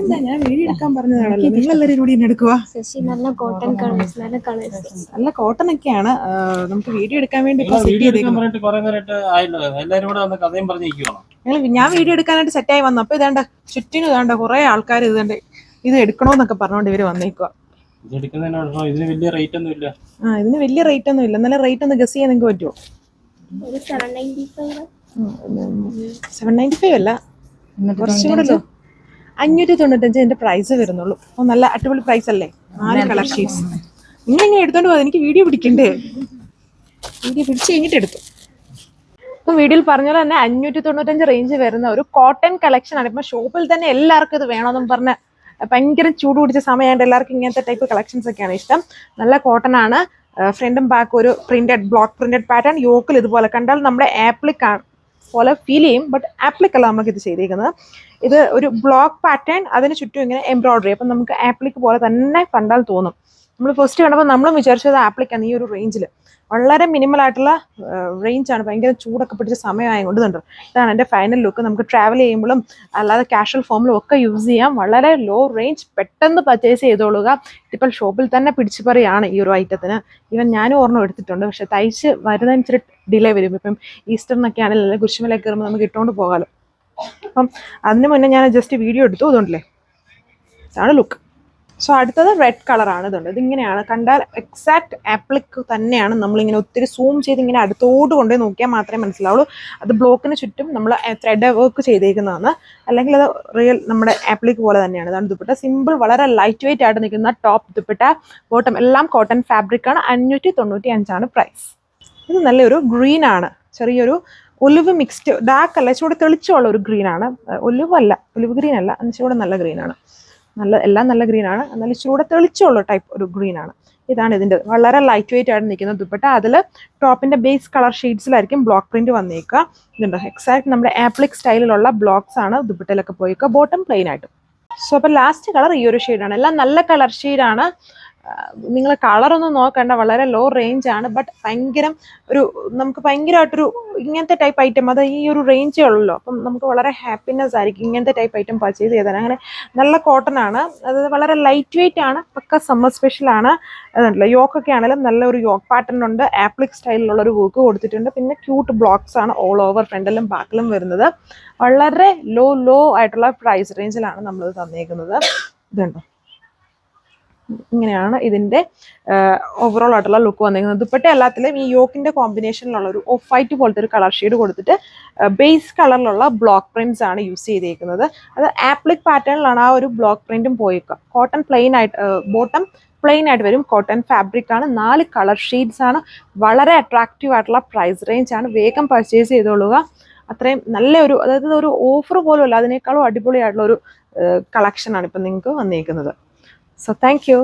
എന്താ ഞാൻ വീഡിയോ എടുക്കാൻ പറഞ്ഞതാണല്ലോ, നിങ്ങളെല്ലാവരും കൂടി എന്നെ എടുക്കുക. നല്ല കോട്ടൺ കളേഴ്സ്, നല്ല കളേഴ്സ്, നല്ല കോട്ടൺ ഒക്കെയാണ് നമുക്ക് വീഡിയോ എടുക്കാൻ വേണ്ടി ഞാൻ വീഡിയോ എടുക്കാനായിട്ട് സെറ്റായി വന്നു. അപ്പൊ ഇതാണ്ട ചുറ്റിനും ഇതാണ്ട കുറെ ആൾക്കാർ ഇത് എടുക്കണോന്നൊക്കെ പറഞ്ഞോണ്ട് ഇവര് വന്നേക്കുക. ഇതിന് വലിയ റേറ്റ് ഒന്നും ഇല്ല. ഇതിന് വലിയ റേറ്റ് ഒന്നും ഇല്ല. നല്ല റേറ്റ് ഒന്ന് ഗസ് ചെയ്യാൻ നിങ്ങൾക്ക് പറ്റുമോ? 795 അല്ല, കുറച്ചും കൂടെ 595 ഇതിന്റെ പ്രൈസ് വരുന്നുള്ളൂ. അപ്പോൾ നല്ല അടിപൊളി പ്രൈസ് അല്ലേ? 4 കളർ ഷീറ്റ്സ്. നിങ്ങളിങ്ങനെ എടുത്തോണ്ട് പോകാം, എനിക്ക് വീഡിയോ പിടിക്കണ്ടേ? വീഡിയോ പിടിച്ച് കഴിഞ്ഞിട്ട് എടുത്തു. ഇപ്പം വീഡിയോയിൽ പറഞ്ഞ പോലെ തന്നെ 595 റേഞ്ച് വരുന്ന ഒരു കോട്ടൺ കളക്ഷൻ ആണ്. ഇപ്പം ഷോപ്പിൽ തന്നെ എല്ലാവർക്കും ഇത് വേണമെന്നും പറഞ്ഞ് ഭയങ്കര ചൂട് പിടിച്ച സമയമായിട്ട് എല്ലാവർക്കും ഇങ്ങനത്തെ ടൈപ്പ് കളക്ഷൻസ് ഒക്കെയാണ് ഇഷ്ടം. നല്ല കോട്ടൺ ആണ്. ഫ്രണ്ടും ബാക്ക് ഒരു ബ്ലോക്ക് പ്രിന്റഡ് പാറ്റേൺ. യോക്കിൽ ഇതുപോലെ കണ്ടാൽ നമ്മുടെ ആപ്ലിക് പോലെ ഫീൽ ചെയ്യും, ബട്ട് ആപ്ലിക് അല്ല നമുക്ക് ഇത് ചെയ്തിരിക്കുന്നത്. ഇത് ഒരു ബ്ലോക്ക് പാറ്റേൺ, അതിന് ചുറ്റും ഇങ്ങനെ എംബ്രോയിഡറി. അപ്പം നമുക്ക് ആപ്ലിക് പോലെ തന്നെ കണ്ടാൽ തോന്നും. നമ്മൾ ഫസ്റ്റ് കണ്ടപ്പോൾ നമ്മളും വിചാരിച്ചത് ആപ്ലിക്കാണ്. ഈ ഒരു റേഞ്ചിൽ വളരെ മിനിമൽ ആയിട്ടുള്ള റേഞ്ചാണ്. ഭയങ്കര ചൂടൊക്കെ പിടിച്ച സമയമായതുകൊണ്ട് കണ്ടു. ഇതാണ് എൻ്റെ ഫൈനൽ ലുക്ക്. നമുക്ക് ട്രാവൽ ചെയ്യുമ്പോഴും അല്ലാതെ കാഷ്വൽ ഫോമിലും ഒക്കെ യൂസ് ചെയ്യാം. വളരെ ലോ റേഞ്ച്, പെട്ടെന്ന് പർച്ചേസ് ചെയ്തോളുക. ഇതിപ്പോൾ ഷോപ്പിൽ തന്നെ പിടിച്ചു പറയാണ് ഈ ഒരു ഐറ്റത്തിന്. ഈവൻ ഞാനും ഓർമ്മ എടുത്തിട്ടുണ്ട്, പക്ഷെ തയ്ച്ച് വരുന്നതിന് ഇച്ചിരി ഡിലേ വരും. ഇപ്പം ഈസ്റ്ററിനൊക്കെ ആണെങ്കിൽ അല്ലെങ്കിൽ കുരിശുമലയൊക്കെ കയറുമ്പോൾ നമുക്ക് ഇട്ടുകൊണ്ട് പോകാമല്ലോ. അപ്പം അതിന് മുന്നേ ഞാൻ ജസ്റ്റ് വീഡിയോ എടുത്തു. അതുകൊണ്ടല്ലേ ഇതാണ് ലുക്ക്. സോ അടുത്തത് റെഡ് കളറാണ്. ഇതുണ്ട്, ഇതിങ്ങനെയാണ് കണ്ടാൽ എക്സാക്ട് ആപ്ലിക് തന്നെയാണ്. നമ്മളിങ്ങനെ ഒത്തിരി സൂം ചെയ്ത് ഇങ്ങനെ അടുത്തോട്ട് കൊണ്ടുപോയി നോക്കിയാൽ മാത്രമേ മനസ്സിലാവുള്ളൂ. അത് ബ്ലോക്കിന് ചുറ്റും നമ്മൾ ത്രെഡ് വർക്ക് ചെയ്തേക്കുന്നതാണ്, അല്ലെങ്കിൽ അത് റിയൽ നമ്മുടെ ആപ്ലിക് പോലെ തന്നെയാണ്. ഇതാണ് ദുപ്പട്ട. സിമ്പിൾ, വളരെ ലൈറ്റ് വെയിറ്റ് ആയിട്ട് നിൽക്കുന്ന ടോപ്പ്, ദുപ്പട്ട, ബോട്ടം എല്ലാം കോട്ടൺ ഫാബ്രിക് ആണ്. 595 പ്രൈസ്. ഇത് നല്ലൊരു ഗ്രീൻ ആണ്, ചെറിയൊരു ഒലിവ് മിക്സ്ഡ്, ഡാർക്ക് അല്ല, ഇച്ചിരി തെളിച്ചുള്ള ഒരു ഗ്രീൻ ആണ്. ഒലിവ് ഗ്രീൻ അല്ല, ഇച്ചിരി നല്ല ഗ്രീൻ ആണ്. എല്ലാം നല്ല ഗ്രീൻ ആണ്, എന്നാൽ ഇച്ചിരി തെളിച്ചുള്ള ടൈപ്പ് ഒരു ഗ്രീൻ ആണ്. ഇതാണ് ഇതിൻ്റെ വളരെ ലൈറ്റ് വെയിറ്റ് ആയിട്ട് നിൽക്കുന്ന ദുപ്പട്ട. അതിൽ ടോപ്പിന്റെ ബേസ് കളർ ഷെയ്ഡ്സിലായിരിക്കും ബ്ലോക്ക് പ്രിന്റ് വന്നേക്കുക. ഇതുണ്ട്, എക്സാക്ട് നമ്മുടെ ആപ്ലിക് സ്റ്റൈലിലുള്ള ബ്ലോക്സ് ആണ് ദുപ്പട്ടയിലൊക്കെ പോയേക്കുക. ബോട്ടം പ്ലെയിൻ ആയിട്ടും. സോ അപ്പോൾ ലാസ്റ്റ് കളർ ഈ ഒരു ഷെയ്ഡാണ്. എല്ലാം നല്ല കളർ ഷെയ്ഡാണ്. നിങ്ങൾ കളറൊന്നും നോക്കണ്ട, വളരെ ലോ റേഞ്ച് ആണ്. ബട്ട് നമുക്ക് ഭയങ്കരമായിട്ടൊരു ഇങ്ങനത്തെ ടൈപ്പ് ഐറ്റം, അത് ഈ ഒരു റേഞ്ചേ ഉള്ളല്ലോ. അപ്പം നമുക്ക് വളരെ ഹാപ്പിനെസ് ആയിരിക്കും ഇങ്ങനത്തെ ടൈപ്പ് ഐറ്റം പർച്ചേസ് ചെയ്താൽ. അങ്ങനെ നല്ല കോട്ടൺ ആണ്, അത് വളരെ ലൈറ്റ് വെയിറ്റ് ആണ്, പക്ക സമ്മർ സ്പെഷ്യൽ ആണ്. അതുണ്ടല്ലോ, യോക്കൊക്കെ ആണെങ്കിലും നല്ലൊരു യോക്ക് പാറ്റേൺ ഉണ്ട്, ആപ്ലിക് സ്റ്റൈലിലുള്ളൊരു വർക്ക് കൊടുത്തിട്ടുണ്ട്. പിന്നെ ക്യൂട്ട് ബ്ലോക്സ് ആണ് ഓൾ ഓവർ ഫ്രണ്ടിലും ബാക്കിലും വരുന്നത്. വളരെ ലോ ആയിട്ടുള്ള പ്രൈസ് റേഞ്ചിലാണ് നമ്മളിത് തന്നേക്കുന്നത്. ഇതുണ്ടോ, ഇങ്ങനെയാണ് ഇതിന്റെ ഓവറോൾ ആയിട്ടുള്ള ലുക്ക് വന്നിരിക്കുന്നത്. ദുപ്പട്ട എല്ലാത്തിലും ഈ യോക്കിന്റെ കോമ്പിനേഷനിലുള്ള ഒരു ഓഫ് വൈറ്റ് പോലത്തെ ഒരു കളർ ഷെയ്ഡ് കൊടുത്തിട്ട് ബേസ് കളറിലുള്ള ബ്ലോക്ക് പ്രിന്റ്സ് ആണ് യൂസ് ചെയ്തേക്കുന്നത്. അത് ആപ്ലിക് പാറ്റേണിലാണ് ആ ഒരു ബ്ലോക്ക് പ്രിന്റും പോയേക്കുക. കോട്ടൺ പ്ലെയിൻ ആയിട്ട്, ബോട്ടം പ്ലെയിൻ ആയിട്ട് വരും. കോട്ടൺ ഫാബ്രിക് ആണ്. 4 കളർ ഷെയ്ഡ്സ് ആണ്. വളരെ അട്രാക്റ്റീവ് ആയിട്ടുള്ള പ്രൈസ് റേഞ്ച് ആണ്. വേഗം പർച്ചേസ് ചെയ്തോളുക. അത്രയും നല്ലൊരു, അതായത് ഒരു ഓഫർ പോലും അല്ല, അതിനേക്കാളും അടിപൊളിയായിട്ടുള്ള ഒരു കളക്ഷനാണ് ഇപ്പം നിങ്ങൾക്ക് വന്നിരിക്കുന്നത്. So thank you.